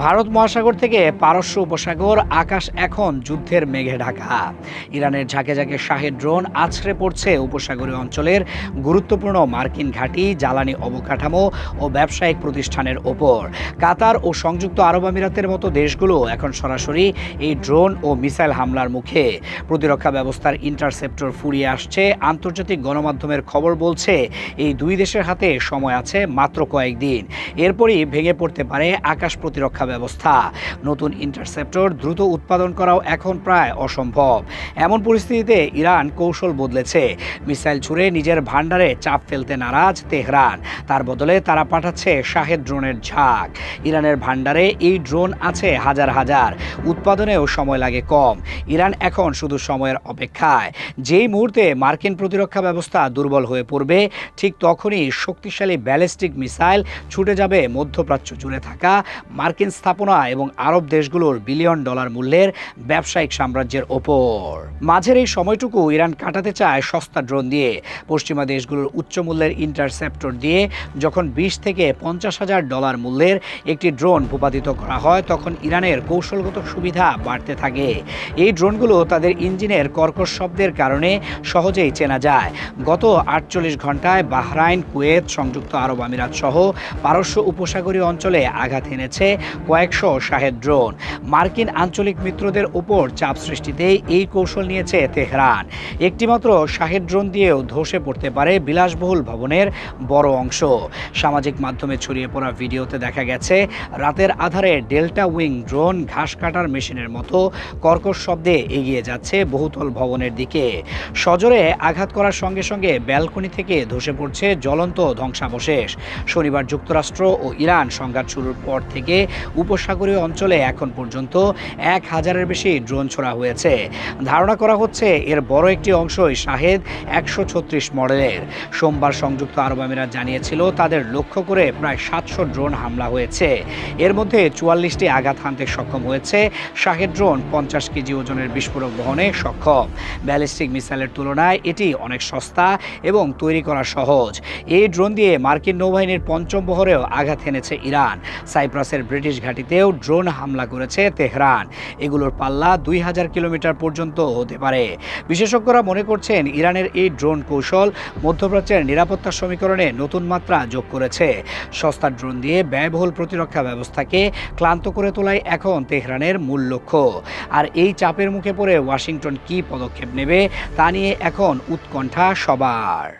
ভারত মহাসাগর থেকে পারস্য উপসাগর আকাশ এখন যুদ্ধের মেঘে ঢাকা। ইরানের ঝাঁকে ঝাঁকে শাহেদ ড্রোন আছড়ে পড়ছে উপসাগরীয় অঞ্চলের গুরুত্বপূর্ণ মার্কিন ঘাঁটি, জ্বালানি অবকাঠামো ও ব্যবসায়িক প্রতিষ্ঠানের ওপর। কাতার ও সংযুক্ত আরব আমিরাতের মতো দেশগুলো এখন সরাসরি এই ড্রোন ও মিসাইল হামলার মুখে। প্রতিরক্ষা ব্যবস্থার ইন্টারসেপ্টর ফুরিয়ে আসছে। আন্তর্জাতিক গণমাধ্যমের খবর বলছে এই দুই দেশের হাতে সময় আছে মাত্র কয়েকদিন, এরপরই ভেঙে পড়তে পারে আকাশ প্রতিরক্ষা ব্যবস্থা। নতুন ইন্টারসেপ্টর দ্রুত উৎপাদন করাও এখন প্রায় অসম্ভব। এমন পরিস্থিতিতে ইরান কৌশল বদলেছে। মিসাইল ছুড়ে নিজের ভান্ডারে চাপ ফেলতে নারাজ তেহরান। তার বদলে তারা পাঠাচ্ছে শাহেদ ড্রোনের ঝাঁক। ইরানের ভান্ডারে এই ড্রোন আছে হাজার হাজার, উৎপাদনেও সময় লাগে কম। ইরান এখন শুধু সময়ের অপেক্ষায়। যেই মুহূর্তে মার্কিন প্রতিরক্ষা ব্যবস্থা দুর্বল হয়ে পড়বে, ঠিক তখনই শক্তিশালী ব্যালিস্টিক মিসাইল ছুটে যাবে মধ্যপ্রাচ্য জুড়ে থাকা মার্কিন স্থাপনা এবং আরব দেশগুলোর বিলিয়ন ডলার মূল্যের ব্যবসায়িক সাম্রাজ্যের ওপর। মাঝের এই সময়টুকু ইরান কাটাতে চায় সস্তা ড্রোন দিয়ে, পশ্চিমা দেশগুলোর উচ্চ মূল্যের ইন্টারসেপ্টর দিয়ে। যখন 20 থেকে 50,000 ডলার মূল্যের একটি ড্রোন ভূপাতিত করা হয়, তখন ইরানের কৌশলগত সুবিধা বাড়তে থাকে। এই ড্রোনগুলো তাদের ইঞ্জিনের কর্কশ শব্দের কারণে সহজেই চেনা যায়। গত 48 ঘন্টায় বাহরাইন, কুয়েত, সংযুক্ত আরব আমিরাত সহ পারস্য উপসাগরীয় অঞ্চলে আঘাত এনেছে কয়েকশো শাহেদ ড্রোন। মার্কিন আঞ্চলিক মিত্রদের ওপর চাপ সৃষ্টিতে এই কৌশল নিয়েছে তেহরান। একটিমাত্র শাহেদ ড্রোন দিয়েও ধসে পড়তে পারে বিলাসবহুল ভবনের বড় অংশ। সামাজিক মাধ্যমে ছড়িয়ে পড়া ভিডিওতে দেখা গেছে রাতের আধারে ডেল্টা উইং ড্রোন ঘাস কাটার মেশিনের মতো কর্কশ শব্দে এগিয়ে যাচ্ছে বহুতল ভবনের দিকে। সজোরে আঘাত করার সঙ্গে সঙ্গে ব্যালকনি থেকে ধসে পড়ছে জ্বলন্ত ধ্বংসাবশেষ। শনিবার যুক্তরাষ্ট্র ও ইরান সংঘাত শুরুর পর থেকে উপসাগরীয় অঞ্চলে এখন পর্যন্ত 1000-এর বেশি ড্রোন ছোড়া হয়েছে। ধারণা করা হচ্ছে এর বড় একটি অংশই শাহেদ 136 মডেলের। সোমবার সংযুক্ত আরব আমিরাত জানিয়েছিল তাদের লক্ষ্য করে প্রায় 700 ড্রোন হামলা হয়েছে। এর মধ্যে 44টি আঘাত হানতে সক্ষম হয়েছে। শাহেদ ড্রোন 50 কেজি ওজনের বিস্ফোরক বহনে সক্ষম। ব্যালিস্টিক মিসাইলের তুলনায় এটি অনেক সস্তা এবং তৈরি করা সহজ। এই ড্রোন দিয়ে মার্কিন নৌবাহিনীর পঞ্চম বহরেও আঘাত এনেছে ইরান। সাইপ্রাসের ব্রিটিশ ঘাঁটিতেও ড্রোন হামলা করেছে তেহরান। এগুলোর পাল্লা 2000 কিলোমিটার পর্যন্ত হতে পারে। বিশেষজ্ঞরা মনে করছেন ইরানের এই ড্রোন কৌশল মধ্যপ্রাচ্যের নিরাপত্তা সমীকরণে নতুন মাত্রা যোগ করেছে। সস্তা ড্রোন দিয়ে ব্যয়বহুল প্রতিরক্ষা ব্যবস্থাকে ক্লান্ত করে তোলাই এখন তেহরানের মূল লক্ষ্য। আর এই চাপের মুখে পড়ে ওয়াশিংটন কী পদক্ষেপ নেবে তা নিয়ে এখন উৎকণ্ঠা সবার।